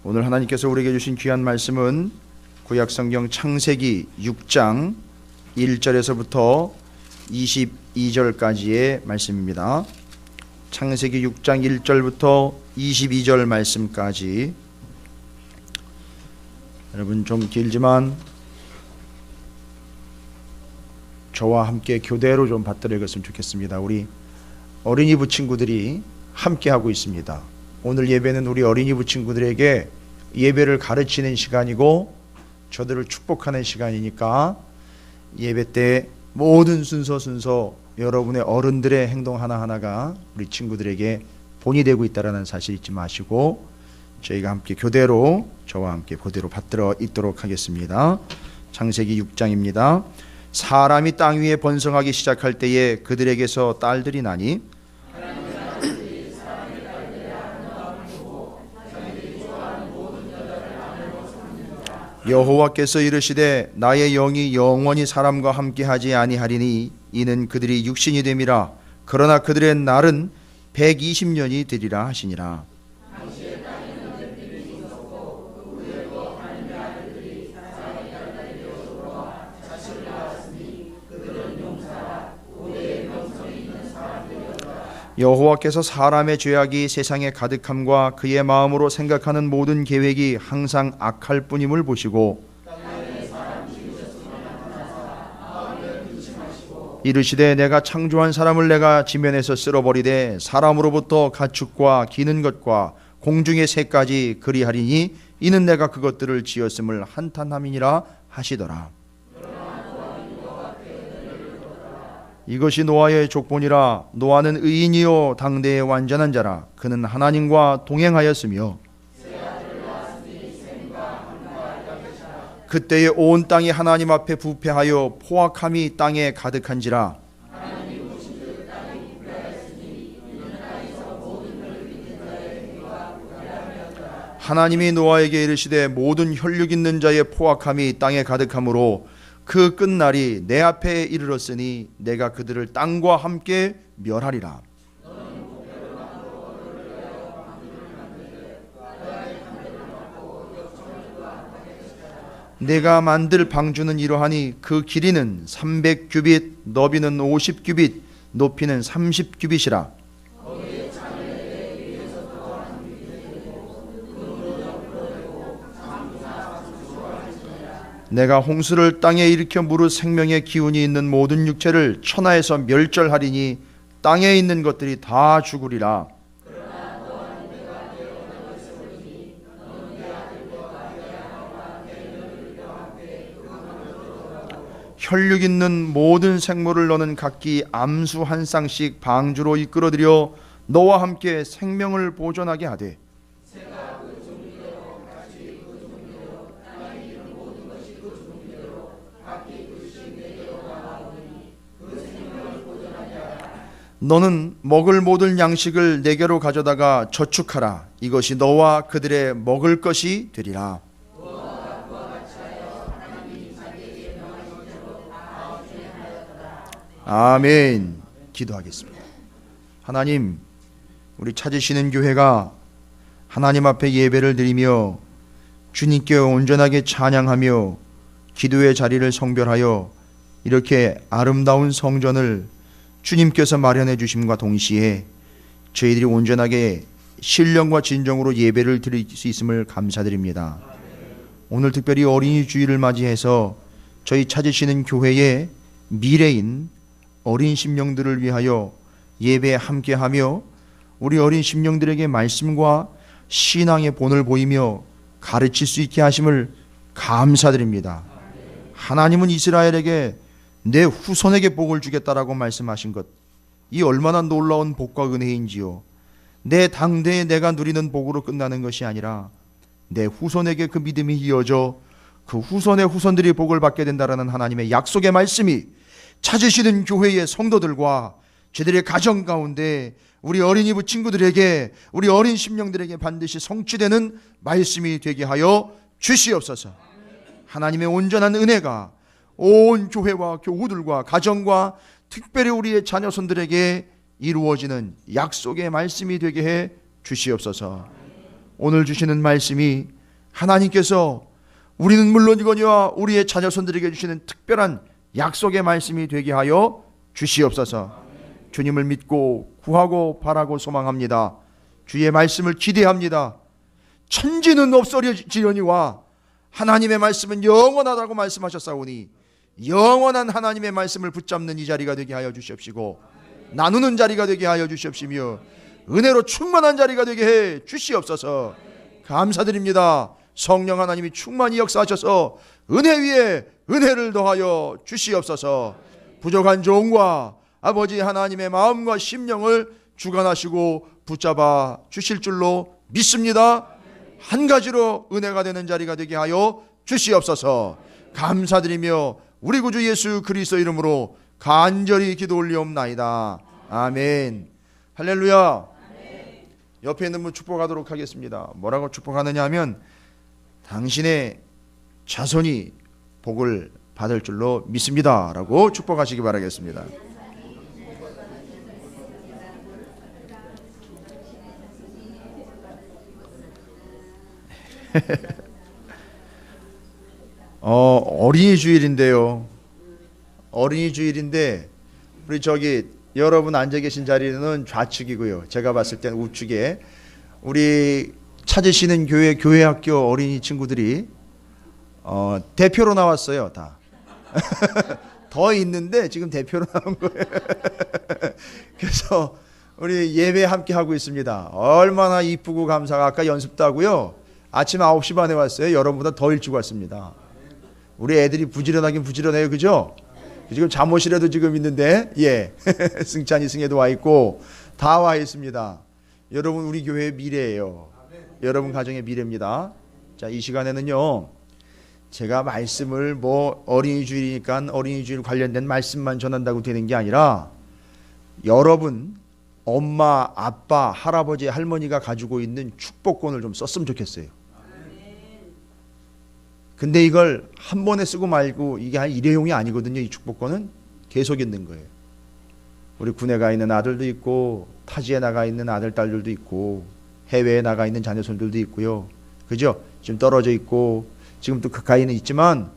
오늘 하나님께서 우리에게 주신 귀한 말씀은 구약성경 창세기 6장 1절에서부터 22절까지의 말씀입니다. 창세기 6장 1절부터 22절 말씀까지. 여러분, 좀 길지만 저와 함께 교대로 좀 받들어 읽었으면 좋겠습니다. 우리 어린이부 친구들이 함께 하고 있습니다. 오늘 예배는 우리 어린이부 친구들에게 예배를 가르치는 시간이고 저들을 축복하는 시간이니까 예배 때 모든 순서 여러분의 어른들의 행동 하나하나가 우리 친구들에게 본이 되고 있다는 사실 잊지 마시고 저희가 함께 교대로, 저와 함께 교대로 받들어 읽도록 하겠습니다. 창세기 6장입니다. 사람이 땅 위에 번성하기 시작할 때에 그들에게서 딸들이 나니 여호와께서 이르시되 나의 영이 영원히 사람과 함께하지 아니하리니 이는 그들이 육신이 됨이라. 그러나 그들의 날은 120년이 되리라 하시니라. 여호와께서 사람의 죄악이 세상에 가득함과 그의 마음으로 생각하는 모든 계획이 항상 악할 뿐임을 보시고 이르시되 내가 창조한 사람을 내가 지면에서 쓸어버리되 사람으로부터 가축과 기는 것과 공중의 새까지 그리하리니 이는 내가 그것들을 지었음을 한탄함이니라 하시더라. 이것이 노아의 족본이라. 노아는 의인이요 당대의 완전한 자라. 그는 하나님과 동행하였으며 그때에 온 땅이 하나님 앞에 부패하여 포악함이 땅에 가득한지라. 하나님이 노아에게 이르시되 모든 혈육 있는 자의 포악함이 땅에 가득하므로 그 끝날이 내 앞에 이르렀으니 내가 그들을 땅과 함께 멸하리라. 내가 만들 방주는 이러하니 그 길이는 300규빗, 너비는 50규빗, 높이는 30규빗이라. 내가 홍수를 땅에 일으켜 무릇 생명의 기운이 있는 모든 육체를 천하에서 멸절하리니 땅에 있는 것들이 다 죽으리라. 혈육 있는 모든 생물을 너는 각기 암수 한 쌍씩 방주로 이끌어들여 너와 함께 생명을 보존하게 하되 너는 먹을 모든 양식을 내게로 가져다가 저축하라. 이것이 너와 그들의 먹을 것이 되리라. 아멘. 기도하겠습니다. 하나님, 우리 찾으시는 교회가 하나님 앞에 예배를 드리며 주님께 온전하게 찬양하며 기도의 자리를 성별하여 이렇게 아름다운 성전을 주님께서 마련해 주심과 동시에 저희들이 온전하게 신령과 진정으로 예배를 드릴 수 있음을 감사드립니다. 오늘 특별히 어린이 주일을 맞이해서 저희 찾으시는 교회의 미래인 어린 심령들을 위하여 예배에 함께하며 우리 어린 심령들에게 말씀과 신앙의 본을 보이며 가르칠 수 있게 하심을 감사드립니다. 하나님은 이스라엘에게 내 후손에게 복을 주겠다라고 말씀하신 것, 이 얼마나 놀라운 복과 은혜인지요. 내 당대에 내가 누리는 복으로 끝나는 것이 아니라 내 후손에게 그 믿음이 이어져 그 후손의 후손들이 복을 받게 된다라는 하나님의 약속의 말씀이 찾으시는 교회의 성도들과 저들의 가정 가운데 우리 어린이부 친구들에게, 우리 어린 심령들에게 반드시 성취되는 말씀이 되게 하여 주시옵소서. 하나님의 온전한 은혜가 온 교회와 교우들과 가정과 특별히 우리의 자녀손들에게 이루어지는 약속의 말씀이 되게 해 주시옵소서. 오늘 주시는 말씀이 하나님께서 우리는 물론이거니와 우리의 자녀손들에게 주시는 특별한 약속의 말씀이 되게 하여 주시옵소서. 주님을 믿고 구하고 바라고 소망합니다. 주의 말씀을 기대합니다. 천지는 없어지려니와 하나님의 말씀은 영원하다고 말씀하셨사오니 영원한 하나님의 말씀을 붙잡는 이 자리가 되게 하여 주시옵시고 나누는 자리가 되게 하여 주시옵시며 은혜로 충만한 자리가 되게 해 주시옵소서. 감사드립니다. 성령 하나님이 충만히 역사하셔서 은혜 위에 은혜를 더하여 주시옵소서. 부족한 종과 아버지 하나님의 마음과 심령을 주관하시고 붙잡아 주실 줄로 믿습니다. 한 가지로 은혜가 되는 자리가 되게 하여 주시옵소서. 감사드리며 우리 구주 예수 그리스도 이름으로 간절히 기도 올리옵나이다. 아멘. 할렐루야. 옆에 있는 분 축복하도록 하겠습니다. 뭐라고 축복하느냐 하면 당신의 자손이 복을 받을 줄로 믿습니다 라고 축복하시기 바라겠습니다. 어린이 주일인데요. 어린이 주일인데 우리 저기 여러분 앉아 계신 자리는 좌측이고요. 제가 봤을 때는 우측에 우리 찾으시는 교회 학교 어린이 친구들이 대표로 나왔어요. 다. 더 있는데 지금 대표로 나온 거예요. 그래서 우리 예배 함께 하고 있습니다. 얼마나 이쁘고 감사가. 아까 연습도 하고요. 아침 9시 반에 왔어요. 여러분보다 더 일찍 왔습니다. 우리 애들이 부지런하긴 부지런해요. 그죠? 지금 잠옷이라도 지금 있는데 예. 승찬이 승혜도 와 있고 다 와 있습니다. 여러분 우리 교회의 미래예요. 여러분 가정의 미래입니다. 자, 이 시간에는요. 제가 말씀을 어린이 주일이니까 어린이 주일 관련된 말씀만 전한다고 되는 게 아니라 여러분 엄마, 아빠, 할아버지, 할머니가 가지고 있는 축복권을 좀 썼으면 좋겠어요. 근데 이걸 한 번에 쓰고 말고 이게 일회용이 아니거든요. 이 축복권은 계속 있는 거예요. 우리 군에 가 있는 아들도 있고 타지에 나가 있는 아들, 딸들도 있고 해외에 나가 있는 자녀손들도 있고요. 그죠? 지금 떨어져 있고 지금 또 가까이는 있지만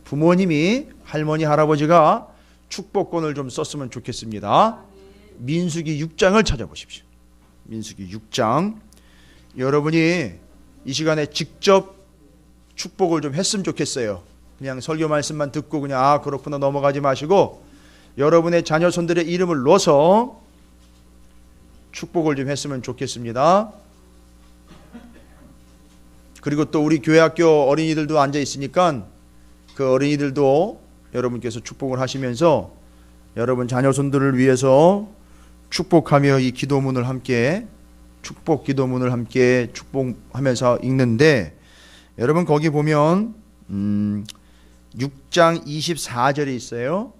부모님이 할머니, 할아버지가 축복권을 좀 썼으면 좋겠습니다. 민수기 6장을 찾아보십시오. 민수기 6장. 여러분이 이 시간에 직접 축복을 좀 했으면 좋겠어요. 그냥 설교 말씀만 듣고 그냥 그렇구나 넘어가지 마시고 여러분의 자녀 손들의 이름을 넣어서 축복을 좀 했으면 좋겠습니다. 그리고 또 우리 교회 학교 어린이들도 앉아 있으니까 그 어린이들도 여러분께서 축복을 하시면서 여러분 자녀 손들을 위해서 축복하며 이 기도문을 함께 축복 기도문을 함께 축복하면서 읽는데 여러분 거기 보면 6장 24절에 있어요.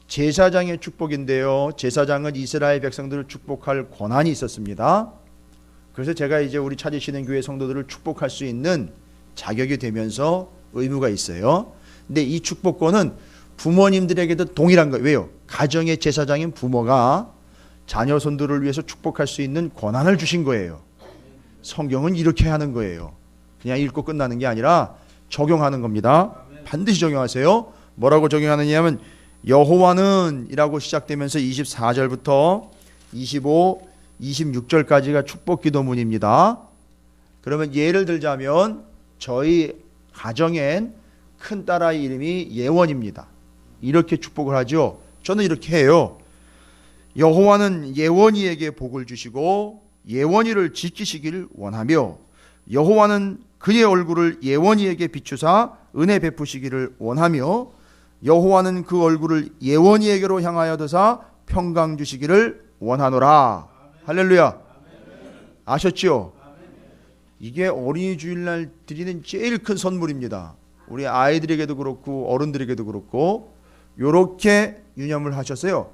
제사장의 축복인데요. 제사장은 이스라엘 백성들을 축복할 권한이 있었습니다. 그래서 제가 이제 우리 찾으시는 교회 성도들을 축복할 수 있는 자격이 되면서 의무가 있어요. 근데 이 축복권은 부모님들에게도 동일한 거예요. 왜요? 가정의 제사장인 부모가 자녀 손들을 위해서 축복할 수 있는 권한을 주신 거예요. 성경은 이렇게 하는 거예요. 그냥 읽고 끝나는 게 아니라 적용하는 겁니다. 반드시 적용하세요. 뭐라고 적용하느냐 하면 여호와는 이라고 시작되면서 24절부터 25, 26절까지가 축복 기도문입니다. 그러면 예를 들자면 저희 가정엔 큰딸아이 이름이 예원입니다. 이렇게 축복을 하죠. 저는 이렇게 해요. 여호와는 예원이에게 복을 주시고 예원이를 지키시기를 원하며 여호와는 그의 얼굴을 예원이에게 비추사 은혜 베푸시기를 원하며 여호와는 그 얼굴을 예원이에게로 향하여 드사 평강 주시기를 원하노라. 할렐루야. 아셨죠? 이게 어린이 주일날 드리는 제일 큰 선물입니다. 우리 아이들에게도 그렇고 어른들에게도 그렇고 요렇게 유념을 하셨어요.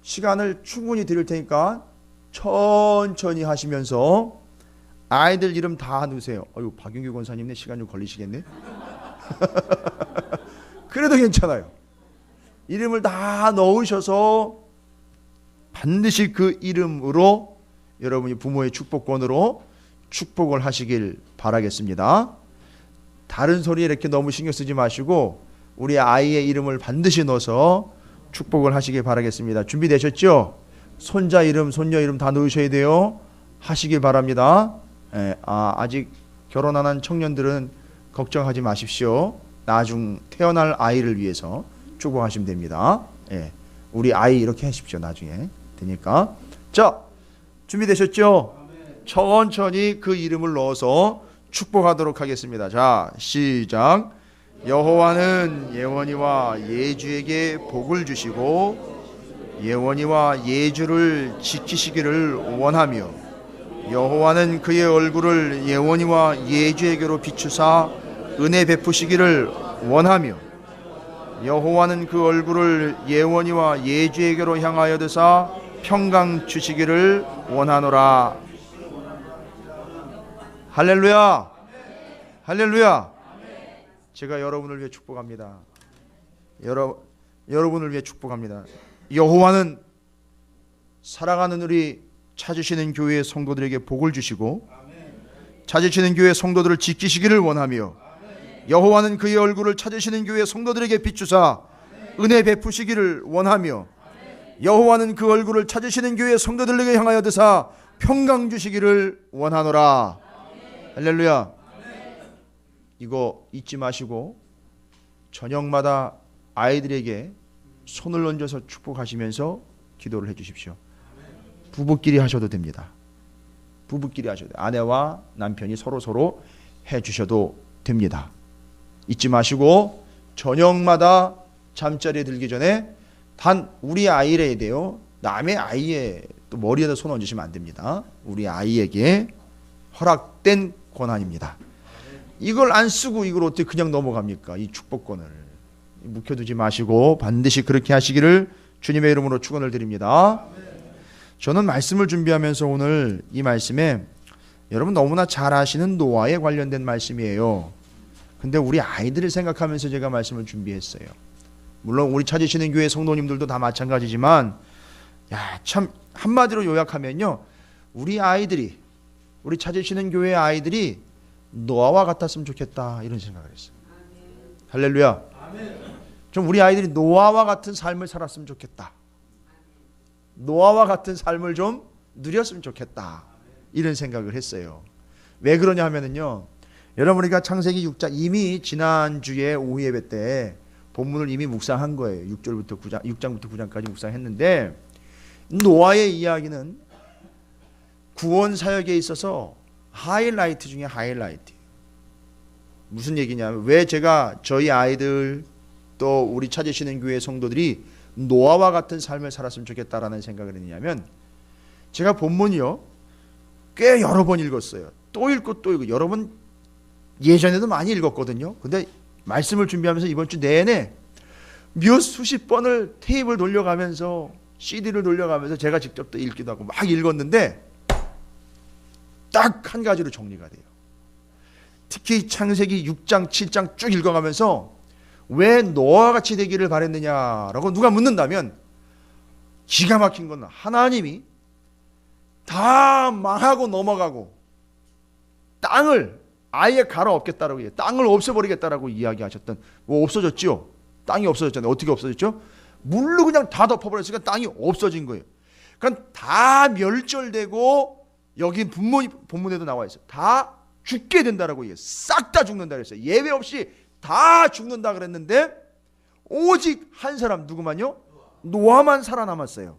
시간을 충분히 드릴 테니까 천천히 하시면서 아이들 이름 다 넣으세요. 박윤규 권사님네 시간 좀 걸리시겠네. 그래도 괜찮아요. 이름을 다 넣으셔서 반드시 그 이름으로 여러분이 부모의 축복권으로 축복을 하시길 바라겠습니다. 다른 소리에 이렇게 너무 신경 쓰지 마시고 우리 아이의 이름을 반드시 넣어서 축복을 하시길 바라겠습니다. 준비되셨죠? 손자 이름, 손녀 이름 다 넣으셔야 돼요. 하시길 바랍니다. 아직 결혼 안 한 청년들은 걱정하지 마십시오. 나중 태어날 아이를 위해서 축복하시면 됩니다. 우리 아이 이렇게 하십시오. 나중에 되니까. 자, 준비되셨죠? 천천히 그 이름을 넣어서 축복하도록 하겠습니다. 자, 시작. 여호와는 예원이와 예주에게 복을 주시고 예원이와 예주를 지키시기를 원하며 여호와는 그의 얼굴을 예원이와 예주에게로 비추사 은혜 베푸시기를 원하며 여호와는 그 얼굴을 예원이와 예주에게로 향하여 드사 평강 주시기를 원하노라. 할렐루야. 할렐루야. 제가 여러분을 위해 축복합니다. 여러분을 위해 축복합니다. 여호와는 사랑하는 우리 찾으시는 교회의 성도들에게 복을 주시고 찾으시는 교회의 성도들을 지키시기를 원하며 여호와는 그의 얼굴을 찾으시는 교회의 성도들에게 비추사 은혜 베푸시기를 원하며 여호와는 그 얼굴을 찾으시는 교회의 성도들에게 향하여 드사 평강 주시기를 원하노라. 할렐루야. 이거 잊지 마시고 저녁마다 아이들에게 손을 얹어서 축복하시면서 기도를 해 주십시오. 부부끼리 하셔도 됩니다. 부부끼리 하셔도 돼요. 아내와 남편이 서로 해 주셔도 됩니다. 잊지 마시고 저녁마다 잠자리에 들기 전에 단 우리 아이에 대요. 남의 아이의 또 머리에다 손 얹으시면 안 됩니다. 우리 아이에게 허락된 권한입니다. 이걸 안 쓰고 이걸 어떻게 그냥 넘어갑니까? 이 축복권을 묵혀두지 마시고 반드시 그렇게 하시기를 주님의 이름으로 축원을 드립니다. 저는 말씀을 준비하면서 오늘 이 말씀에 여러분 너무나 잘 아시는 노아에 관련된 말씀이에요. 근데 우리 아이들을 생각하면서 제가 말씀을 준비했어요. 물론 우리 찾으시는 교회 성도님들도 다 마찬가지지만 참 한마디로 요약하면요, 우리 아이들이 우리 찾으시는 교회 아이들이 노아와 같았으면 좋겠다 이런 생각을 했어요. 할렐루야. 좀 우리 아이들이 노아와 같은 삶을 살았으면 좋겠다. 노아와 같은 삶을 좀 누렸으면 좋겠다 이런 생각을 했어요. 왜 그러냐 하면은요, 여러분 우리가 창세기 6장 이미 지난주에 오후 예배 때 본문을 이미 묵상한 거예요. 6장부터 9장까지 묵상했는데 노아의 이야기는 구원 사역에 있어서 하이라이트 중에 하이라이트예요. 무슨 얘기냐면 왜 제가 저희 아이들 또 우리 찾으시는 교회 성도들이 노아와 같은 삶을 살았으면 좋겠다라는 생각을 했냐면 제가 본문이요 꽤 여러 번 읽었어요. 또 읽고 또 읽고 여러 번 예전에도 많이 읽었거든요. 근데 말씀을 준비하면서 이번 주 내내 몇 수십 번을 테이프를 돌려가면서 CD를 돌려가면서 제가 직접 또 읽기도 하고 막 읽었는데 딱 한 가지로 정리가 돼요. 특히 창세기 6장 7장 쭉 읽어가면서 왜 노아와 같이 되기를 바랬느냐라고 누가 묻는다면 기가 막힌 건 하나님이 다 망하고 넘어가고 땅을 아예 갈아엎겠다라고 해요. 땅을 없애버리겠다라고 이야기하셨던 뭐 없어졌죠? 땅이 없어졌잖아요. 어떻게 없어졌죠? 물로 그냥 다 덮어버렸으니까 땅이 없어진 거예요. 그러니까 다 멸절되고 여기 본문에도 나와 있어요. 다 죽게 된다라고 얘기해요. 싹 다 죽는다 그랬어요. 예외 없이 다 죽는다 그랬는데 오직 한 사람 누구만요? 노아만 살아남았어요.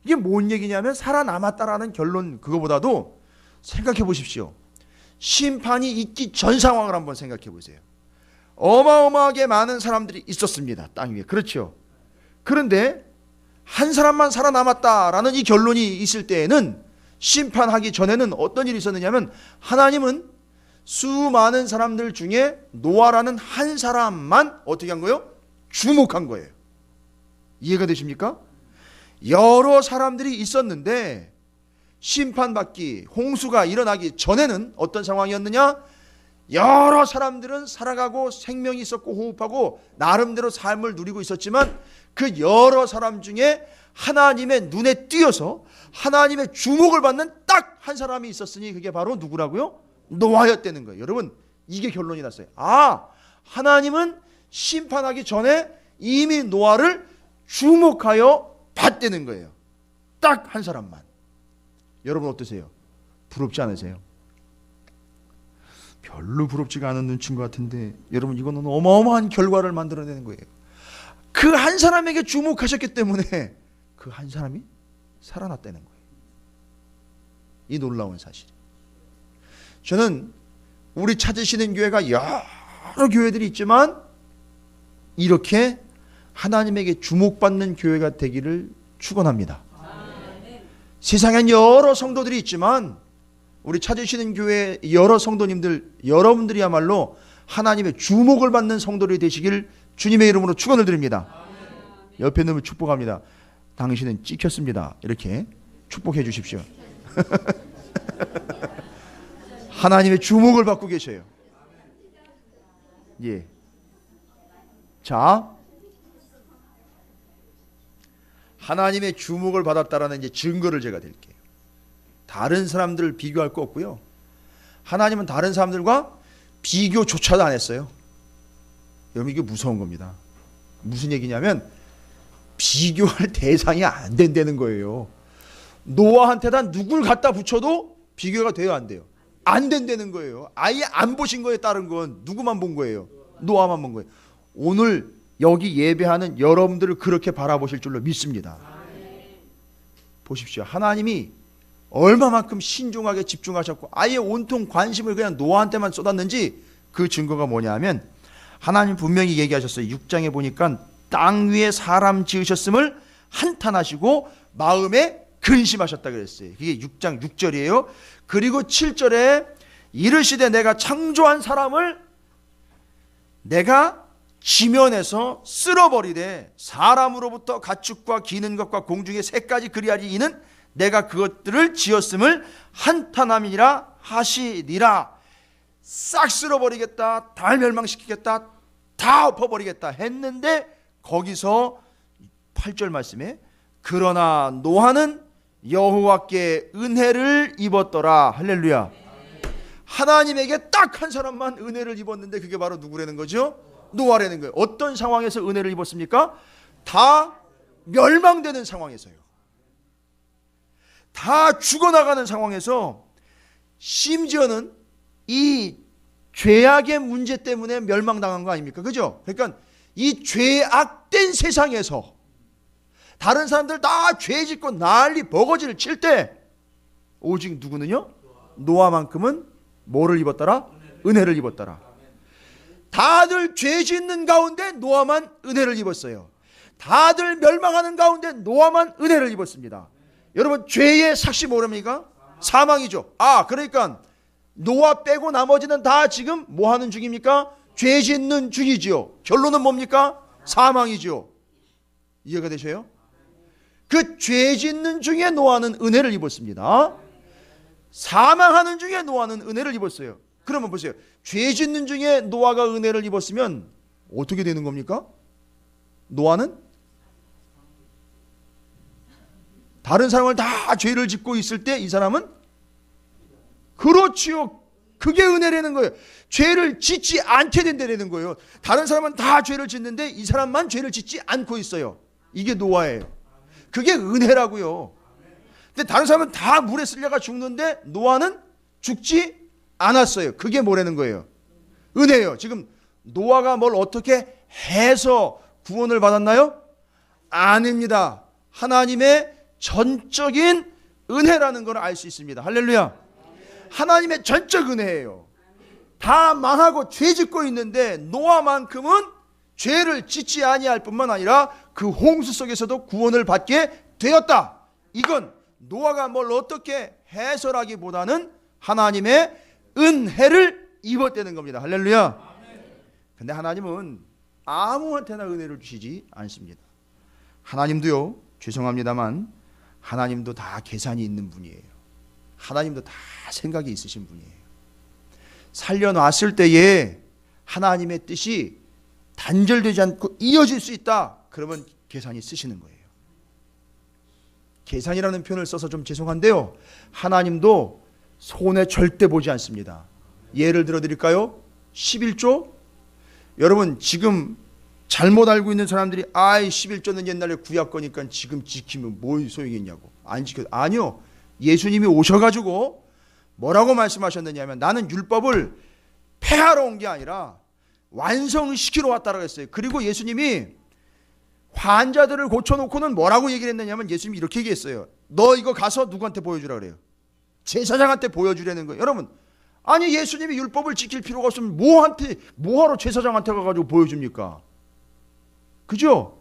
이게 뭔 얘기냐면 살아남았다라는 결론 그거보다도 생각해 보십시오. 심판이 있기 전 상황을 한번 생각해 보세요. 어마어마하게 많은 사람들이 있었습니다. 땅 위에. 그렇죠. 그런데 한 사람만 살아남았다라는 이 결론이 있을 때에는 심판하기 전에는 어떤 일이 있었느냐면 하나님은 수많은 사람들 중에 노아라는 한 사람만 어떻게 한 거예요? 주목한 거예요. 이해가 되십니까? 여러 사람들이 있었는데 심판받기, 홍수가 일어나기 전에는 어떤 상황이었느냐? 여러 사람들은 살아가고 생명이 있었고 호흡하고 나름대로 삶을 누리고 있었지만 그 여러 사람 중에 하나님의 눈에 띄어서 하나님의 주목을 받는 딱 한 사람이 있었으니 그게 바로 누구라고요? 노아였다는 거예요. 여러분, 이게 결론이 났어요. 아, 하나님은 심판하기 전에 이미 노아를 주목하여 봤다는 거예요. 딱 한 사람만. 여러분 어떠세요? 부럽지 않으세요? 별로 부럽지가 않은 눈치인 것 같은데 여러분, 이거는 어마어마한 결과를 만들어내는 거예요. 그 한 사람에게 주목하셨기 때문에 그 한 사람이 살아났다는 거예요. 이 놀라운 사실. 저는 우리 찾으시는 교회가 여러 교회들이 있지만 이렇게 하나님에게 주목받는 교회가 되기를 축원합니다. 세상엔 여러 성도들이 있지만 우리 찾으시는 교회 여러 성도님들, 여러분들이야말로 하나님의 주목을 받는 성도들이 되시길 주님의 이름으로 축원을 드립니다. 옆에 놈을 축복합니다. 당신은 찍혔습니다. 이렇게 축복해 주십시오. 하나님의 주목을 받고 계셔요. 예. 자, 하나님의 주목을 받았다라는 이제 증거를 제가 드릴게요. 다른 사람들을 비교할 거 없고요. 하나님은 다른 사람들과 비교조차도 안 했어요. 여러분, 이게 무서운 겁니다. 무슨 얘기냐면 비교할 대상이 안 된다는 거예요. 노아한테다 누굴 갖다 붙여도 비교가 돼요, 안 돼요? 안 된다는 거예요. 아예 안 보신 거에 따른 건 누구만 본 거예요? 노아만 본 거예요. 오늘 여기 예배하는 여러분들을 그렇게 바라보실 줄로 믿습니다. 보십시오. 하나님이 얼마만큼 신중하게 집중하셨고 아예 온통 관심을 그냥 노아한테만 쏟았는지 그 증거가 뭐냐면 하나님 분명히 얘기하셨어요. 6장에 보니까 땅 위에 사람 지으셨음을 한탄하시고 마음에 근심하셨다 그랬어요. 그게 6장 6절이에요. 그리고 7절에 이르시되 내가 창조한 사람을 내가 지면에서 쓸어버리되 사람으로부터 가축과 기는 것과 공중의 새까지 그리하리. 이는 내가 그것들을 지었음을 한탄함이니라 하시니라. 싹 쓸어버리겠다, 다 멸망시키겠다, 다 엎어버리겠다 했는데 거기서 8절 말씀에 그러나 노아는 여호와께 은혜를 입었더라. 할렐루야. 하나님에게 딱 한 사람만 은혜를 입었는데 그게 바로 누구라는 거죠? 노아라는 거예요. 어떤 상황에서 은혜를 입었습니까? 다 멸망되는 상황에서요. 다 죽어나가는 상황에서, 심지어는 이 죄악의 문제 때문에 멸망당한 거 아닙니까? 그죠? 그러니까 이 죄악된 세상에서 다른 사람들 다 죄 짓고 난리 버거지를 칠 때 오직 누구는요? 노아만큼은 뭐를 입었더라? 은혜를 입었더라. 다들 죄 짓는 가운데 노아만 은혜를 입었어요. 다들 멸망하는 가운데 노아만 은혜를 입었습니다. 여러분, 죄의 삭시 뭐랍니까? 사망이죠. 아, 그러니까 노아 빼고 나머지는 다 지금 뭐 하는 중입니까? 죄 짓는 중이지요. 결론은 뭡니까? 사망이죠. 이해가 되셔요? 그 죄 짓는 중에 노아는 은혜를 입었습니다. 사망하는 중에 노아는 은혜를 입었어요. 그러면 보세요. 죄 짓는 중에 노아가 은혜를 입었으면 어떻게 되는 겁니까? 노아는 다른 사람을 다 죄를 짓고 있을 때 이 사람은, 그렇지요, 그게 은혜라는 거예요. 죄를 짓지 않게 된다는 거예요. 다른 사람은 다 죄를 짓는데 이 사람만 죄를 짓지 않고 있어요. 이게 노아예요. 그게 은혜라고요. 근데 다른 사람은 다 물에 쓸려가 죽는데 노아는 죽지 않았어요. 그게 뭐라는 거예요? 은혜예요. 지금 노아가 뭘 어떻게 해서 구원을 받았나요? 아닙니다. 하나님의 전적인 은혜라는 걸 알 수 있습니다. 할렐루야. 하나님의 전적 은혜예요. 다 망하고 죄 짓고 있는데 노아만큼은 죄를 짓지 아니할 뿐만 아니라 그 홍수 속에서도 구원을 받게 되었다. 이건 노아가 뭘 어떻게 해설하기보다는 하나님의 은혜를 입었다는 겁니다. 할렐루야. 근데 하나님은 아무한테나 은혜를 주시지 않습니다. 하나님도요, 죄송합니다만 하나님도 다 계산이 있는 분이에요. 하나님도 다 생각이 있으신 분이에요. 살려놨을 때에 하나님의 뜻이 단절되지 않고 이어질 수 있다. 그러면 계산이 쓰시는 거예요. 계산이라는 표현을 써서 좀 죄송한데요, 하나님도 손해 절대 보지 않습니다. 예를 들어 드릴까요? 11조? 여러분 지금 잘못 알고 있는 사람들이 11조는 옛날에 구약 거니까 지금 지키면 뭘 소용이 있냐고. 안 지켜. 아니요, 예수님이 오셔가지고 뭐라고 말씀하셨느냐면, 나는 율법을 폐하러 온 게 아니라 완성시키러 왔다라고 했어요. 그리고 예수님이 환자들을 고쳐놓고는 뭐라고 얘기를 했느냐면, 예수님이 이렇게 얘기했어요. 너 이거 가서 누구한테 보여주라 그래요? 제사장한테 보여주라는 거예요. 여러분, 아니 예수님이 율법을 지킬 필요가 없으면 뭐하러 제사장한테 가가지고 보여줍니까? 그죠?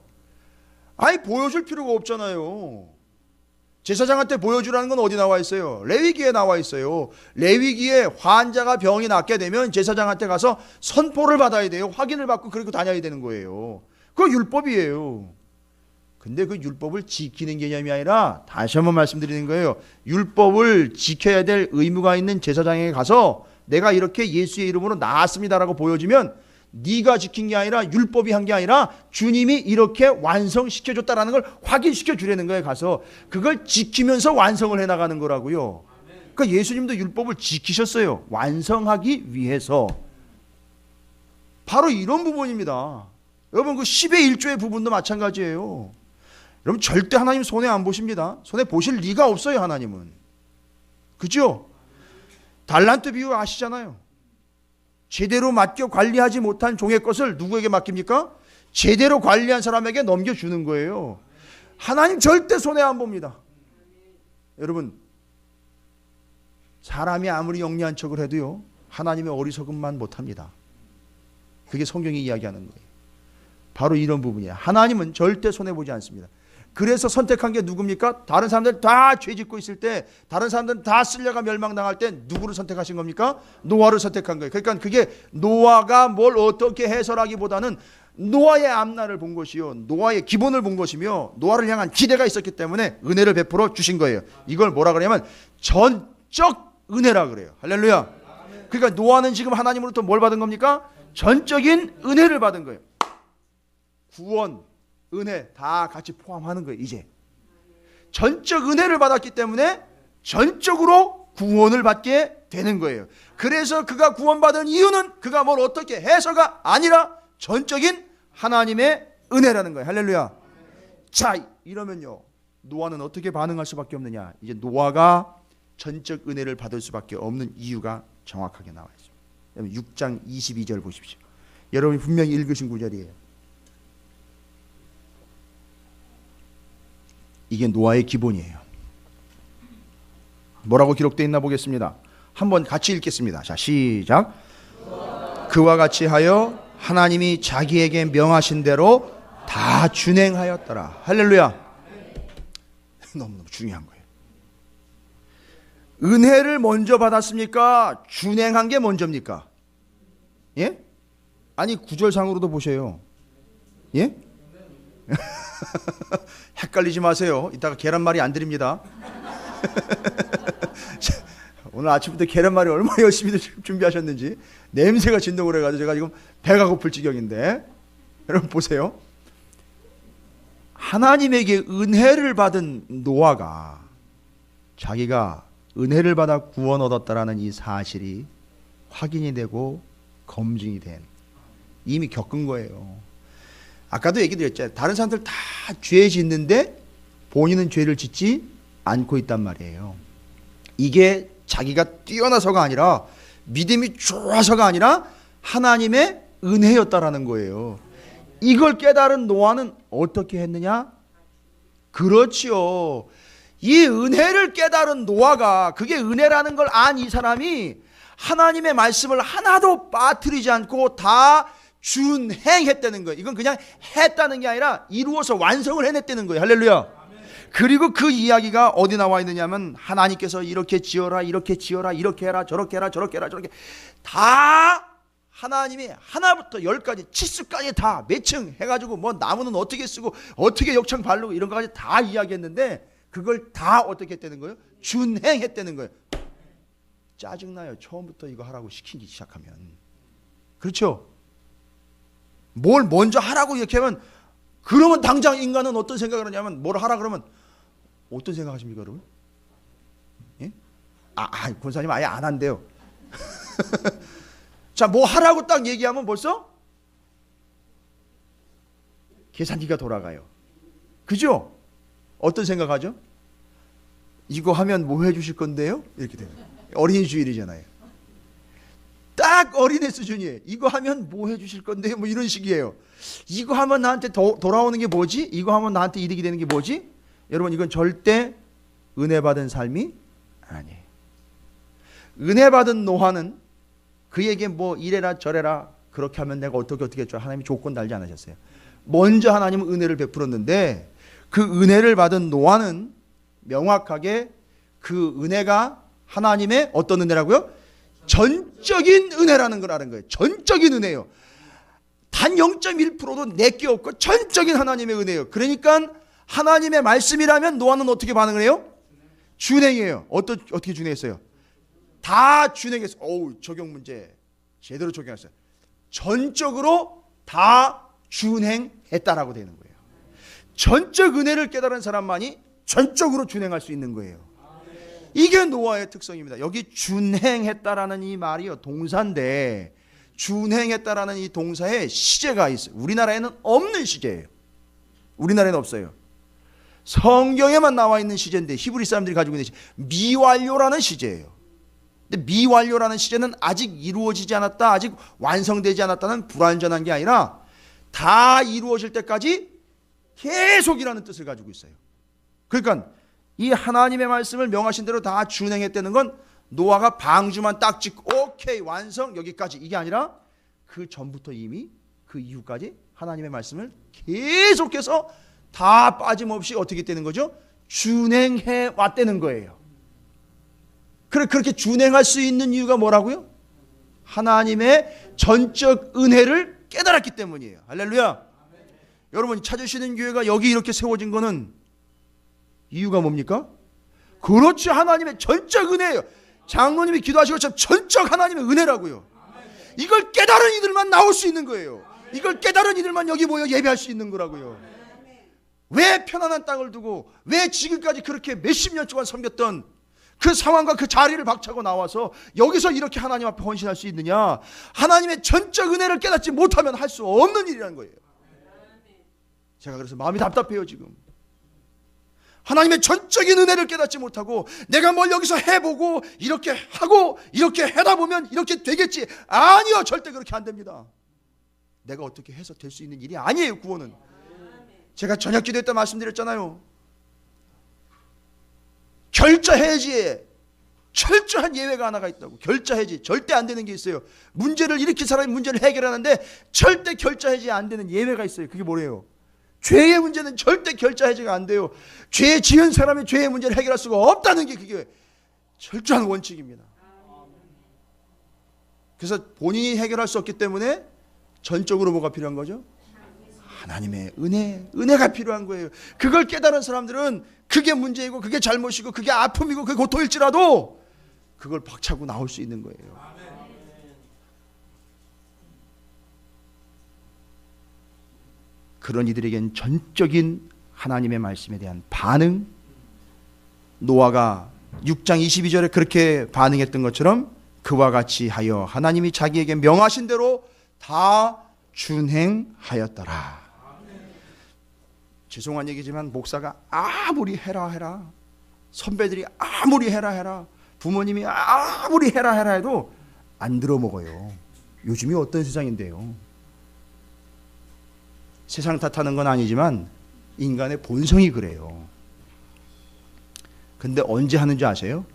아니 보여줄 필요가 없잖아요. 제사장한테 보여주라는 건 어디 나와 있어요? 레위기에 나와 있어요. 레위기에 환자가 병이 낫게 되면 제사장한테 가서 선포를 받아야 돼요. 확인을 받고 그리고 다녀야 되는 거예요. 그거 율법이에요. 근데 그 율법을 지키는 개념이 아니라, 다시 한번 말씀드리는 거예요, 율법을 지켜야 될 의무가 있는 제사장에게 가서 내가 이렇게 예수의 이름으로 나았습니다라고 보여주면, 네가 지킨 게 아니라 율법이 한 게 아니라 주님이 이렇게 완성시켜줬다라는 걸 확인시켜 주려는 거예요. 가서 그걸 지키면서 완성을 해나가는 거라고요. 그러니까 예수님도 율법을 지키셨어요. 완성하기 위해서. 바로 이런 부분입니다. 여러분 그 10의 1조의 부분도 마찬가지예요. 여러분 절대 하나님 손해 안 보십니다. 손해 보실 리가 없어요, 하나님은. 그죠? 달란트 비유 아시잖아요. 제대로 맡겨 관리하지 못한 종의 것을 누구에게 맡깁니까? 제대로 관리한 사람에게 넘겨주는 거예요. 하나님 절대 손해 안 봅니다. 여러분, 사람이 아무리 영리한 척을 해도요, 하나님의 어리석음만 못합니다. 그게 성경이 이야기하는 거예요. 바로 이런 부분이에요. 하나님은 절대 손해보지 않습니다. 그래서 선택한 게 누굽니까? 다른 사람들 다 죄짓고 있을 때, 다른 사람들은 다 쓸려가 멸망당할 때 누구를 선택하신 겁니까? 노아를 선택한 거예요. 그러니까 그게 노아가 뭘 어떻게 해설하기보다는 노아의 앞날을 본 것이요, 노아의 기본을 본 것이며, 노아를 향한 기대가 있었기 때문에 은혜를 베풀어 주신 거예요. 이걸 뭐라 그러냐면 전적 은혜라 그래요. 할렐루야. 그러니까 노아는 지금 하나님으로부터 뭘 받은 겁니까? 전적인 은혜를 받은 거예요. 구원, 은혜 다 같이 포함하는 거예요. 이제 전적 은혜를 받았기 때문에 전적으로 구원을 받게 되는 거예요. 그래서 그가 구원받은 이유는 그가 뭘 어떻게 해서가 아니라 전적인 하나님의 은혜라는 거예요. 할렐루야. 자, 이러면요, 노아는 어떻게 반응할 수밖에 없느냐? 이제 노아가 전적 은혜를 받을 수밖에 없는 이유가 정확하게 나와 있습니다. 6장 22절 보십시오. 여러분이 분명히 읽으신 구절이에요. 이게 노아의 기본이에요. 뭐라고 기록되어 있나 보겠습니다. 한번 같이 읽겠습니다. 자, 시작. 그와 같이 하여 하나님이 자기에게 명하신 대로 다 준행하였더라. 할렐루야. 너무너무 중요한 거예요. 은혜를 먼저 받았습니까? 준행한 게 먼저입니까? 예? 아니 구절상으로도 보세요. 예? 헷갈리지 마세요. 이따가 계란말이 안 드립니다. 오늘 아침부터 계란말이 얼마나 열심히 준비하셨는지 냄새가 진동을 해가지고 제가 지금 배가 고플 지경인데, 여러분 보세요. 하나님에게 은혜를 받은 노아가 자기가 은혜를 받아 구원 얻었다라는 이 사실이 확인이 되고 검증이 된, 이미 겪은 거예요. 아까도 얘기 드렸잖아요. 다른 사람들 다 죄 짓는데 본인은 죄를 짓지 않고 있단 말이에요. 이게 자기가 뛰어나서가 아니라, 믿음이 좋아서가 아니라 하나님의 은혜였다라는 거예요. 이걸 깨달은 노아는 어떻게 했느냐? 그렇지요. 이 은혜를 깨달은 노아가, 그게 은혜라는 걸 안 이 사람이 하나님의 말씀을 하나도 빠뜨리지 않고 다 준행했다는 거예요. 이건 그냥 했다는 게 아니라 이루어서 완성을 해냈다는 거예요. 할렐루야. 그리고 그 이야기가 어디 나와 있느냐면, 하나님께서 이렇게 지어라, 이렇게 지어라, 이렇게 해라, 저렇게 해라, 저렇게 해라, 저렇게 다 하나님이 하나부터 열까지 치수까지 다 매칭 해가지고, 뭐 나무는 어떻게 쓰고 어떻게 욕창 바르고 이런 거까지 다 이야기했는데, 그걸 다 어떻게 했다는 거예요? 준행했다는 거예요. 짜증나요. 처음부터 이거 하라고 시키기 시작하면. 그렇죠? 뭘 먼저 하라고 이렇게 하면, 그러면 당장 인간은 어떤 생각을 하냐면, 뭘 하라 그러면 어떤 생각하십니까, 여러분? 예? 권사님 아예 안 한대요. 자, 뭐 하라고 딱 얘기하면 벌써 계산기가 돌아가요. 그죠? 어떤 생각하죠? 이거 하면 뭐 해주실 건데요? 이렇게 돼요. 어린이 주일이잖아요. 딱 어린애 수준이에요. 이거 하면 뭐 해주실 건데요? 뭐 이런 식이에요. 이거 하면 나한테 돌아오는 게 뭐지? 이거 하면 나한테 이득이 되는 게 뭐지? 여러분, 이건 절대 은혜 받은 삶이 아니에요. 은혜 받은 노아는 그에게 뭐 이래라 저래라 그렇게 하면 내가 어떻게 했죠? 하나님이 조건 달지 않으셨어요. 먼저 하나님은 은혜를 베풀었는데 그 은혜를 받은 노아는 명확하게 그 은혜가 하나님의 어떤 은혜라고요? 전적인 은혜라는 걸 아는 거예요. 전적인 은혜예요. 단 0.1%도 내게 없고 전적인 하나님의 은혜예요. 그러니까 하나님의 말씀이라면 노아는 어떻게 반응을 해요? 준행해요. 어떻게 준행했어요? 다 준행했어요. 적용 문제 제대로 적용했어요. 전적으로 다 준행했다라고 되는 거예요. 전적 은혜를 깨달은 사람만이 전적으로 준행할 수 있는 거예요. 이게 노아의 특성입니다. 여기 준행했다라는 이 말이요, 동사인데 준행했다라는 이 동사에 시제가 있어요. 우리나라에는 없는 시제예요. 우리나라에는 없어요. 성경에만 나와 있는 시제인데 히브리 사람들이 가지고 있는 시제, 미완료라는 시제예요. 근데 미완료라는 시제는 아직 이루어지지 않았다, 아직 완성되지 않았다는 불완전한 게 아니라 다 이루어질 때까지 계속이라는 뜻을 가지고 있어요. 그러니까 이 하나님의 말씀을 명하신 대로 다 준행했다는 건 노아가 방주만 딱 짓고 오케이 완성 여기까지 이게 아니라 그 전부터 이미 그 이후까지 하나님의 말씀을 계속해서 다 빠짐없이 어떻게 되는 거죠? 준행해 왔다는 거예요. 그렇게 준행할 수 있는 이유가 뭐라고요? 하나님의 전적 은혜를 깨달았기 때문이에요. 할렐루야. 여러분, 찾으시는 교회가 여기 이렇게 세워진 거는 이유가 뭡니까? 그렇지, 하나님의 전적 은혜예요. 장로님이 기도하신 것처럼 전적 하나님의 은혜라고요. 이걸 깨달은 이들만 나올 수 있는 거예요. 이걸 깨달은 이들만 여기 모여 예배할 수 있는 거라고요. 왜 편안한 땅을 두고 왜 지금까지 그렇게 몇십 년 동안 섬겼던 그 상황과 그 자리를 박차고 나와서 여기서 이렇게 하나님 앞에 헌신할 수 있느냐? 하나님의 전적 은혜를 깨닫지 못하면 할 수 없는 일이라는 거예요. 제가 그래서 마음이 답답해요 지금. 하나님의 전적인 은혜를 깨닫지 못하고 내가 뭘 여기서 해보고 이렇게 하고 이렇게 해다 보면 이렇게 되겠지. 아니요, 절대 그렇게 안 됩니다. 내가 어떻게 해서 될 수 있는 일이 아니에요. 구원은 제가 저녁 기도회 때 말씀드렸잖아요. 결자 해지에 철저한 예외가 하나가 있다고. 결자 해지 절대 안 되는 게 있어요. 문제를 일으킨 사람이 문제를 해결하는데 절대 결자 해지 안 되는 예외가 있어요. 그게 뭐래요? 죄의 문제는 절대 결자 해지가 안 돼요. 죄 지은 사람이 죄의 문제를 해결할 수가 없다는 게 그게 철저한 원칙입니다. 그래서 본인이 해결할 수 없기 때문에 전적으로 뭐가 필요한 거죠? 하나님의 은혜가 필요한 거예요. 그걸 깨달은 사람들은 그게 문제이고 그게 잘못이고 그게 아픔이고 그게 고통일지라도 그걸 박차고 나올 수 있는 거예요. 그런 이들에겐 전적인 하나님의 말씀에 대한 반응, 노아가 6장 22절에 그렇게 반응했던 것처럼 그와 같이 하여 하나님이 자기에게 명하신 대로 다 준행하였더라. 죄송한 얘기지만 목사가 아무리 해라 선배들이 아무리 해라 부모님이 아무리 해라 해도 안 들어먹어요. 요즘이 어떤 세상인데요. 세상 탓하는 건 아니지만 인간의 본성이 그래요. 근데 언제 하는 줄 아세요?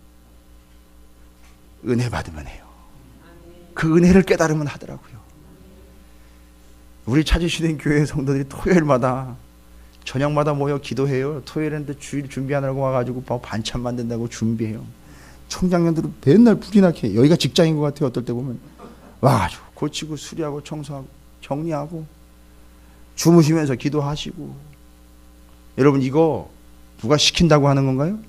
은혜 받으면 해요. 그 은혜를 깨달으면 하더라고요. 우리 찾으시는 교회 성도들이 토요일마다 저녁마다 모여 기도해요. 토요일인데 주일 준비하느라고 와가지고 반찬 만든다고 준비해요. 총장년들은 맨날 불이 나게 해요. 여기가 직장인 것 같아요. 어떨 때 보면 와가지고 고치고 수리하고 청소하고 정리하고 주무시면서 기도하시고. 여러분, 이거 누가 시킨다고 하는 건가요?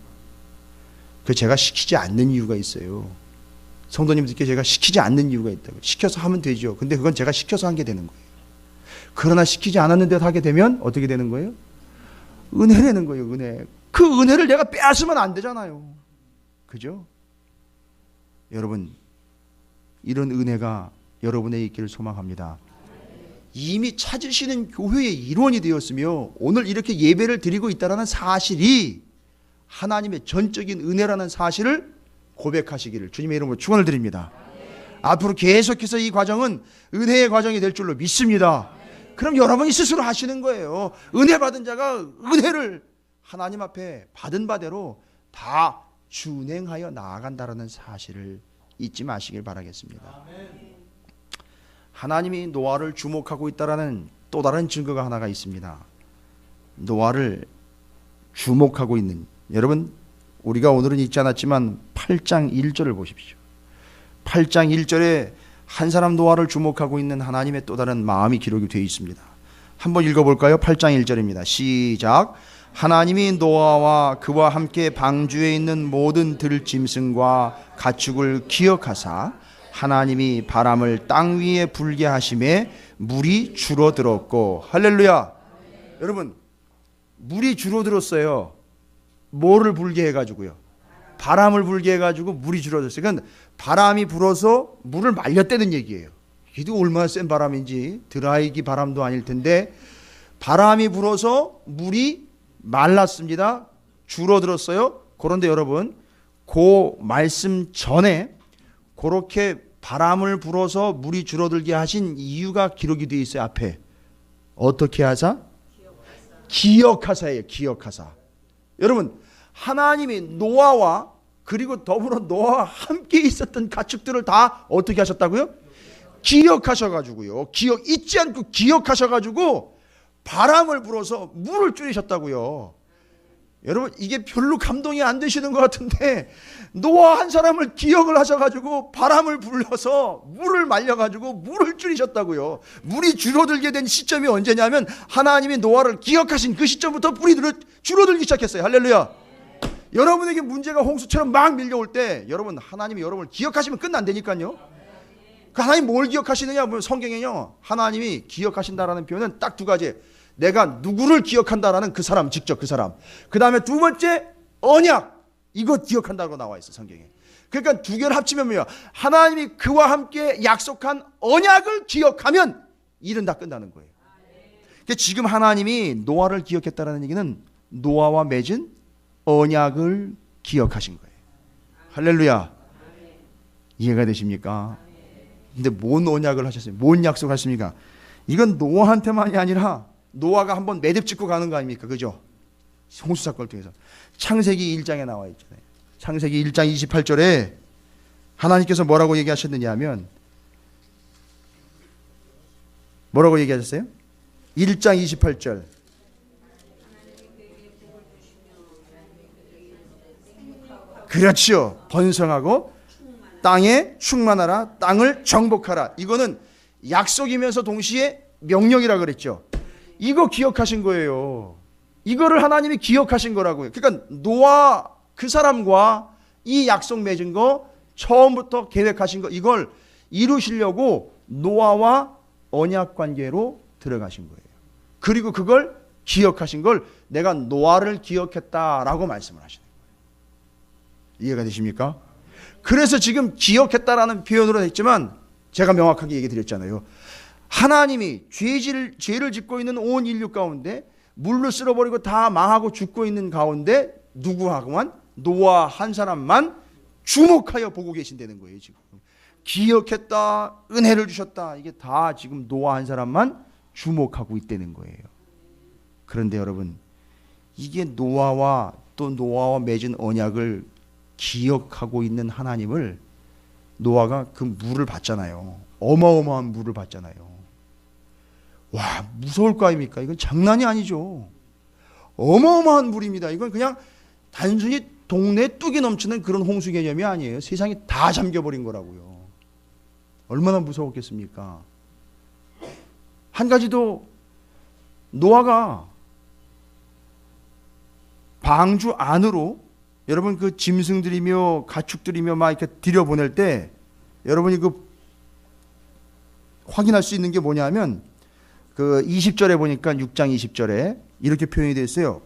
그 제가 시키지 않는 이유가 있어요. 성도님들께 제가 시키지 않는 이유가 있다고. 시켜서 하면 되죠. 근데 그건 제가 시켜서 한 게 되는 거예요. 그러나 시키지 않았는데 하게 되면 어떻게 되는 거예요? 은혜라는 거예요. 은혜. 그 은혜를 내가 빼앗으면 안 되잖아요. 그죠? 여러분, 이런 은혜가 여러분의 있기를 소망합니다. 이미 찾으시는 교회의 일원이 되었으며 오늘 이렇게 예배를 드리고 있다는 사실이 하나님의 전적인 은혜라는 사실을 고백하시기를 주님의 이름으로 축원을 드립니다. 앞으로 계속해서 이 과정은 은혜의 과정이 될 줄로 믿습니다. 그럼 여러분이 스스로 하시는 거예요. 은혜 받은 자가 은혜를 하나님 앞에 받은 바대로 다 준행하여 나아간다는 사실을 잊지 마시길 바라겠습니다. 하나님이 노아를 주목하고 있다는 또 다른 증거가 하나가 있습니다. 노아를 주목하고 있는, 여러분 우리가 오늘은 읽지 않았지만 8장 1절을 보십시오. 8장 1절에 한 사람 노아를 주목하고 있는 하나님의 또 다른 마음이 기록이 되어 있습니다. 한번 읽어볼까요? 8장 1절입니다. 시작. 하나님이 노아와 그와 함께 방주에 있는 모든 들짐승과 가축을 기억하사 하나님이 바람을 땅 위에 불게 하심에 물이 줄어들었고. 할렐루야. 여러분, 물이 줄어들었어요. 뭐를 불게 해가지고요? 바람을 불게 해가지고 물이 줄어들었어요. 그러니까 바람이 불어서 물을 말렸다는 얘기예요. 이게 얼마나 센 바람인지, 드라이기 바람도 아닐 텐데 바람이 불어서 물이 말랐습니다. 줄어들었어요. 그런데 여러분, 그 말씀 전에 그렇게 바람을 불어서 물이 줄어들게 하신 이유가 기록이 되어 있어요. 앞에 어떻게 하사? 기억하사예요. 기억하사. 여러분, 하나님이 노아와 그리고 더불어 노아와 함께 있었던 가축들을 다 어떻게 하셨다고요? 기억하셔가지고요. 잊지 않고 기억하셔가지고 바람을 불어서 물을 줄이셨다고요. 여러분, 이게 별로 감동이 안 되시는 것 같은데 노아 한 사람을 기억을 하셔가지고 바람을 불러서 물을 말려가지고 물을 줄이셨다고요. 물이 줄어들게 된 시점이 언제냐면 하나님이 노아를 기억하신 그 시점부터 물이 줄어들기 시작했어요. 할렐루야. 여러분에게 문제가 홍수처럼 막 밀려올 때 여러분, 하나님이 여러분을 기억하시면 끝난다니까요. 그 하나님 뭘 기억하시느냐 보면 성경에요, 하나님이 기억하신다라는 표현은 딱 두 가지. 내가 누구를 기억한다라는 그 사람, 직접 그 사람. 그 다음에 두 번째, 언약. 이거 기억한다고 나와 있어, 성경에. 그러니까 두 개를 합치면 뭐야? 하나님이 그와 함께 약속한 언약을 기억하면 일은 다 끝나는 거예요. 그러니까 지금 하나님이 노아를 기억했다라는 얘기는 노아와 맺은 언약을 기억하신 거예요. 할렐루야. 이해가 되십니까? 근데 뭔 언약을 하셨어요? 뭔 약속하십니까? 이건 노아한테만이 아니라 노아가 한번 매듭 짓고 가는 거 아닙니까? 그죠? 홍수 사건을 통해서. 창세기 1장에 나와 있잖아요. 창세기 1장 28절에 하나님께서 뭐라고 얘기하셨느냐 하면, 뭐라고 얘기하셨어요? 1장 28절. 그렇지요. 번성하고 땅에 충만하라, 땅을 정복하라. 이거는 약속이면서 동시에 명령이라 그랬죠. 이거 기억하신 거예요. 이거를 하나님이 기억하신 거라고요. 그러니까 노아 그 사람과 이 약속 맺은 거, 처음부터 계획하신 거, 이걸 이루시려고 노아와 언약 관계로 들어가신 거예요. 그리고 그걸 기억하신 걸 내가 노아를 기억했다라고 말씀을 하시는 거예요. 이해가 되십니까? 그래서 지금 기억했다라는 표현으로 했지만 제가 명확하게 얘기 드렸잖아요. 하나님이 죄를 짓고 있는 온 인류 가운데 물로 쓸어버리고 다 망하고 죽고 있는 가운데 누구하고만? 노아 한 사람만 주목하여 보고 계신다는 거예요. 지금 기억했다, 은혜를 주셨다, 이게 다 지금 노아 한 사람만 주목하고 있다는 거예요. 그런데 여러분, 이게 노아와 또 노아와 맺은 언약을 기억하고 있는 하나님을, 노아가 그 물을 받잖아요. 어마어마한 물을 받잖아요. 와, 무서울 거 아닙니까? 이건 장난이 아니죠. 어마어마한 물입니다. 이건 그냥 단순히 동네 뚝이 넘치는 그런 홍수 개념이 아니에요. 세상이 다 잠겨버린 거라고요. 얼마나 무서웠겠습니까? 한 가지도, 노아가 방주 안으로 여러분 그 짐승들이며 가축들이며 막 이렇게 들여보낼 때 여러분이 그 확인할 수 있는 게 뭐냐면, 그 20절에 보니까 6장 20절에 이렇게 표현이 되어 있어요.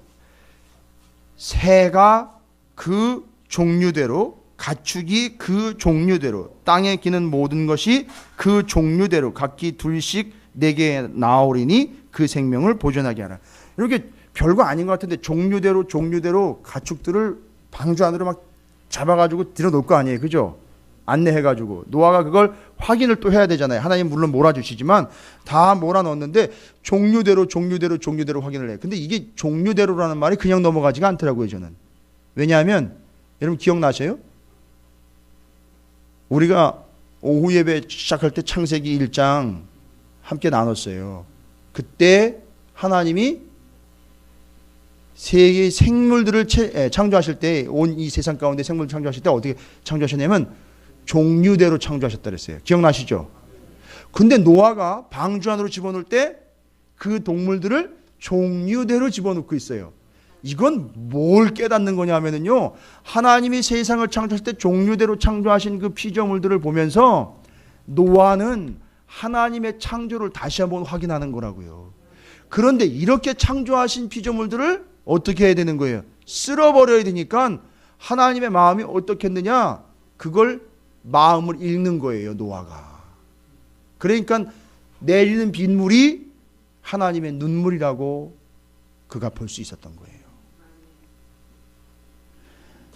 새가 그 종류대로, 가축이 그 종류대로, 땅에 기는 모든 것이 그 종류대로 각기 둘씩 내게 나오리니 그 생명을 보존하게 하라. 이렇게 별거 아닌 것 같은데 종류대로 가축들을 방주 안으로 막 잡아가지고 들여놓을 거 아니에요, 그죠? 안내해가지고 노아가 그걸 확인을 또 해야 되잖아요. 하나님 물론 몰아주시지만 다 몰아넣었는데 종류대로 확인을 해요. 근데 이게 종류대로라는 말이 그냥 넘어가지가 않더라고요, 저는. 왜냐하면 여러분 기억나세요? 우리가 오후 예배 시작할 때 창세기 1장 함께 나눴어요. 그때 하나님이 세계의 생물들을 창조하실 때, 온 이 세상 가운데 생물을 창조하실 때 어떻게 창조하셨냐면 종류대로 창조하셨다 그랬어요. 기억나시죠? 근데 노아가 방주 안으로 집어넣을 때 그 동물들을 종류대로 집어넣고 있어요. 이건 뭘 깨닫는 거냐 하면은요, 하나님이 세상을 창조하실 때 종류대로 창조하신 그 피조물들을 보면서 노아는 하나님의 창조를 다시 한번 확인하는 거라고요. 그런데 이렇게 창조하신 피조물들을 어떻게 해야 되는 거예요? 쓸어버려야 되니까 하나님의 마음이 어떻겠느냐? 그걸 마음을 읽는 거예요, 노아가. 그러니까 내리는 빗물이 하나님의 눈물이라고 그가 볼 수 있었던 거예요.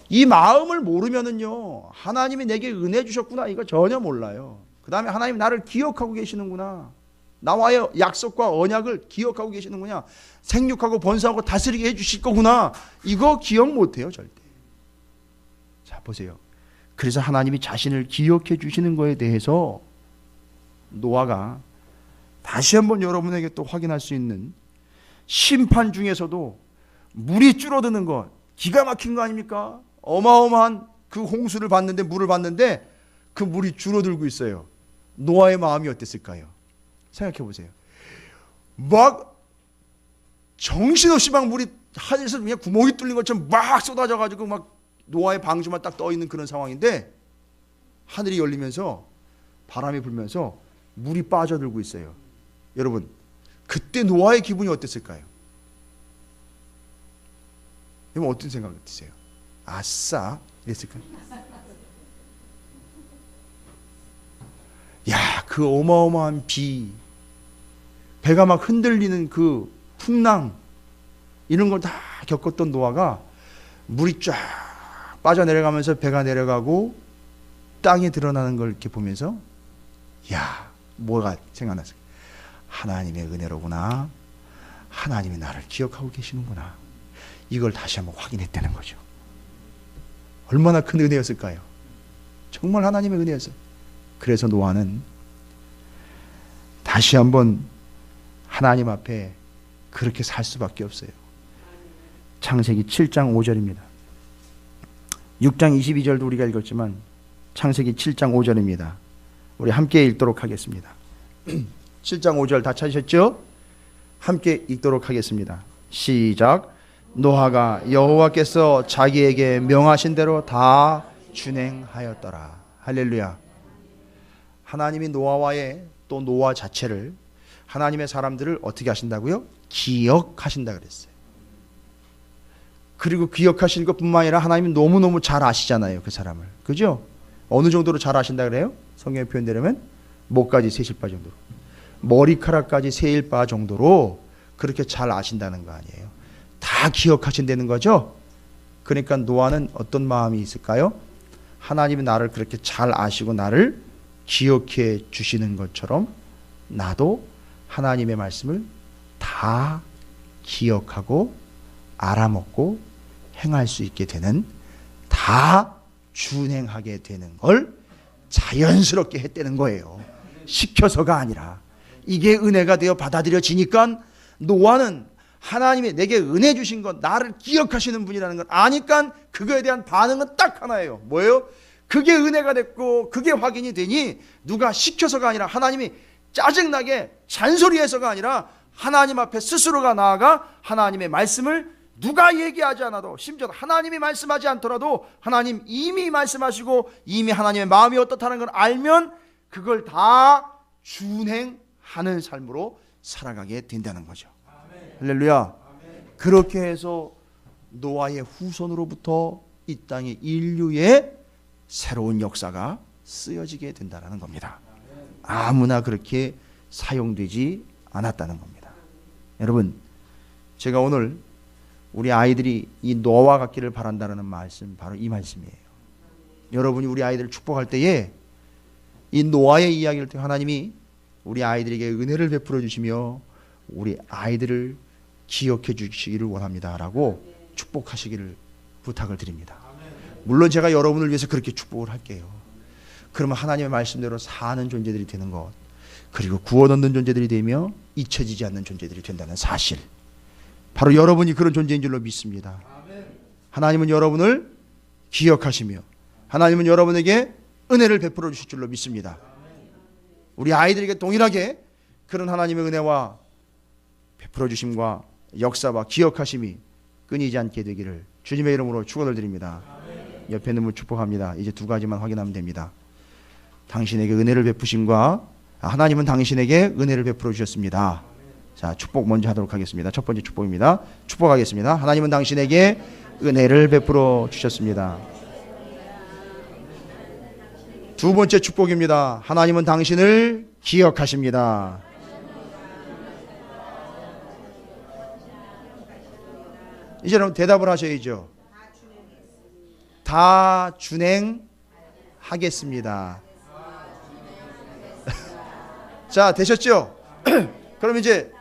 이 마음을 모르면은요, 하나님이 내게 은혜 주셨구나 이거 전혀 몰라요. 그 다음에 하나님 나를 기억하고 계시는구나, 나와의 약속과 언약을 기억하고 계시는구나, 생육하고 번성하고 다스리게 해주실 거구나, 이거 기억 못해요 절대. 자 보세요. 그래서 하나님이 자신을 기억해 주시는 거에 대해서 노아가 다시 한번 여러분에게 또 확인할 수 있는, 심판 중에서도 물이 줄어드는 것 기가 막힌 거 아닙니까? 어마어마한 그 홍수를 봤는데, 물을 봤는데 그 물이 줄어들고 있어요. 노아의 마음이 어땠을까요? 생각해 보세요. 막 정신없이 막 물이 하늘에서 그냥 구멍이 뚫린 것처럼 막 쏟아져 가지고 막 노아의 방주만 딱 떠 있는 그런 상황인데, 하늘이 열리면서 바람이 불면서 물이 빠져들고 있어요. 여러분, 그때 노아의 기분이 어땠을까요? 여러분 어떤 생각 드세요? 아싸 이랬을까요? 야, 그 어마어마한 비, 배가 막 흔들리는 그 풍랑, 이런 걸 다 겪었던 노아가 물이 쫙 빠져내려가면서 배가 내려가고 땅에 드러나는 걸 이렇게 보면서, 야, 뭐가 생각났어요? 하나님의 은혜로구나, 하나님이 나를 기억하고 계시는구나, 이걸 다시 한번 확인했다는 거죠. 얼마나 큰 은혜였을까요? 정말 하나님의 은혜였어요. 그래서 노아는 다시 한번 하나님 앞에 그렇게 살 수밖에 없어요. 창세기 7장 5절입니다. 6장 22절도 우리가 읽었지만 창세기 7장 5절입니다. 우리 함께 읽도록 하겠습니다. 7장 5절 다 찾으셨죠? 함께 읽도록 하겠습니다. 시작. 노아가 여호와께서 자기에게 명하신 대로 다 준행하였더라. 할렐루야. 하나님이 노아와의, 또 노아 자체를, 하나님의 사람들을 어떻게 하신다고요? 기억하신다 그랬어요. 그리고 기억하시는 것뿐만 아니라 하나님이 너무너무 잘 아시잖아요, 그 사람을. 그죠? 어느 정도로 잘 아신다 그래요? 성경에 표현되려면 목까지 세실 바 정도로, 머리카락까지 세일 바 정도로 그렇게 잘 아신다는 거 아니에요. 다 기억하신다는 거죠. 그러니까 노아는 어떤 마음이 있을까요? 하나님이 나를 그렇게 잘 아시고 나를 기억해 주시는 것처럼 나도 하나님의 말씀을 다 기억하고 알아먹고 행할 수 있게 되는, 다 준행하게 되는 걸 자연스럽게 했다는 거예요. 시켜서가 아니라. 이게 은혜가 되어 받아들여지니까 노아는 하나님이 내게 은혜 주신 것, 나를 기억하시는 분이라는 걸 아니까 그거에 대한 반응은 딱 하나예요. 뭐예요? 그게 은혜가 됐고 그게 확인이 되니 누가 시켜서가 아니라, 하나님이 짜증나게 잔소리해서가 아니라 하나님 앞에 스스로가 나아가 하나님의 말씀을 누가 얘기하지 않아도, 심지어 하나님이 말씀하지 않더라도 하나님 이미 말씀하시고 이미 하나님의 마음이 어떻다는 걸 알면 그걸 다 준행하는 삶으로 살아가게 된다는 거죠. 할렐루야. 그렇게 해서 노아의 후손으로부터 이 땅의 인류의 새로운 역사가 쓰여지게 된다는 겁니다. 아무나 그렇게 사용되지 않았다는 겁니다. 여러분, 제가 오늘 우리 아이들이 이 노아와 같기를 바란다는 말씀, 바로 이 말씀이에요. 여러분이 우리 아이들을 축복할 때에 이 노아의 이야기를 통해 하나님이 우리 아이들에게 은혜를 베풀어 주시며 우리 아이들을 기억해 주시기를 원합니다 라고 축복하시기를 부탁을 드립니다. 물론 제가 여러분을 위해서 그렇게 축복을 할게요. 그러면 하나님의 말씀대로 사는 존재들이 되는 것, 그리고 구원 얻는 존재들이 되며 잊혀지지 않는 존재들이 된다는 사실, 바로 여러분이 그런 존재인 줄로 믿습니다. 하나님은 여러분을 기억하시며 하나님은 여러분에게 은혜를 베풀어 주실 줄로 믿습니다. 우리 아이들에게 동일하게 그런 하나님의 은혜와 베풀어 주심과 역사와 기억하심이 끊이지 않게 되기를 주님의 이름으로 축원을 드립니다. 옆에 있는 분 축복합니다. 이제 두 가지만 확인하면 됩니다. 당신에게 은혜를 베푸심과 하나님은 당신에게 은혜를 베풀어 주셨습니다. 자, 축복 먼저 하도록 하겠습니다. 첫 번째 축복입니다. 축복하겠습니다. 하나님은 당신에게 은혜를 베풀어 주셨습니다. 두 번째 축복입니다. 하나님은 당신을 기억하십니다. 이제 여러분 대답을 하셔야죠. 다 준행하겠습니다. 자, 되셨죠? 그럼 이제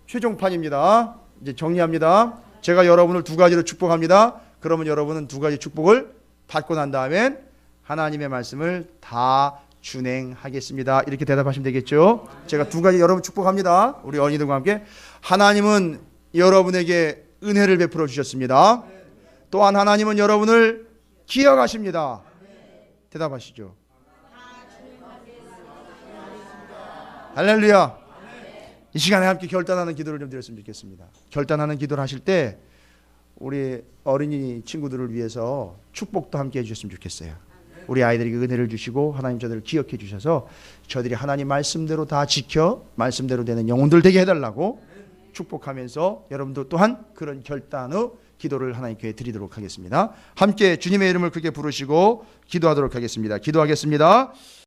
최종판입니다. 이제 정리합니다. 제가 여러분을 두 가지로 축복합니다. 그러면 여러분은 두 가지 축복을 받고 난 다음엔 하나님의 말씀을 다 준행하겠습니다. 이렇게 대답하시면 되겠죠? 제가 두 가지 여러분 축복합니다. 우리 어린이들과 함께. 하나님은 여러분에게 은혜를 베풀어 주셨습니다. 또한 하나님은 여러분을 기억하십니다. 대답하시죠. 할렐루야. 이 시간에 함께 결단하는 기도를 좀 드렸으면 좋겠습니다. 결단하는 기도를 하실 때 우리 어린이 친구들을 위해서 축복도 함께 해주셨으면 좋겠어요. 우리 아이들에게 은혜를 주시고 하나님 저들을 기억해 주셔서 저들이 하나님 말씀대로 다 지켜 말씀대로 되는 영혼들 되게 해달라고 축복하면서 여러분도 또한 그런 결단의 기도를 하나님께 드리도록 하겠습니다. 함께 주님의 이름을 크게 부르시고 기도하도록 하겠습니다. 기도하겠습니다.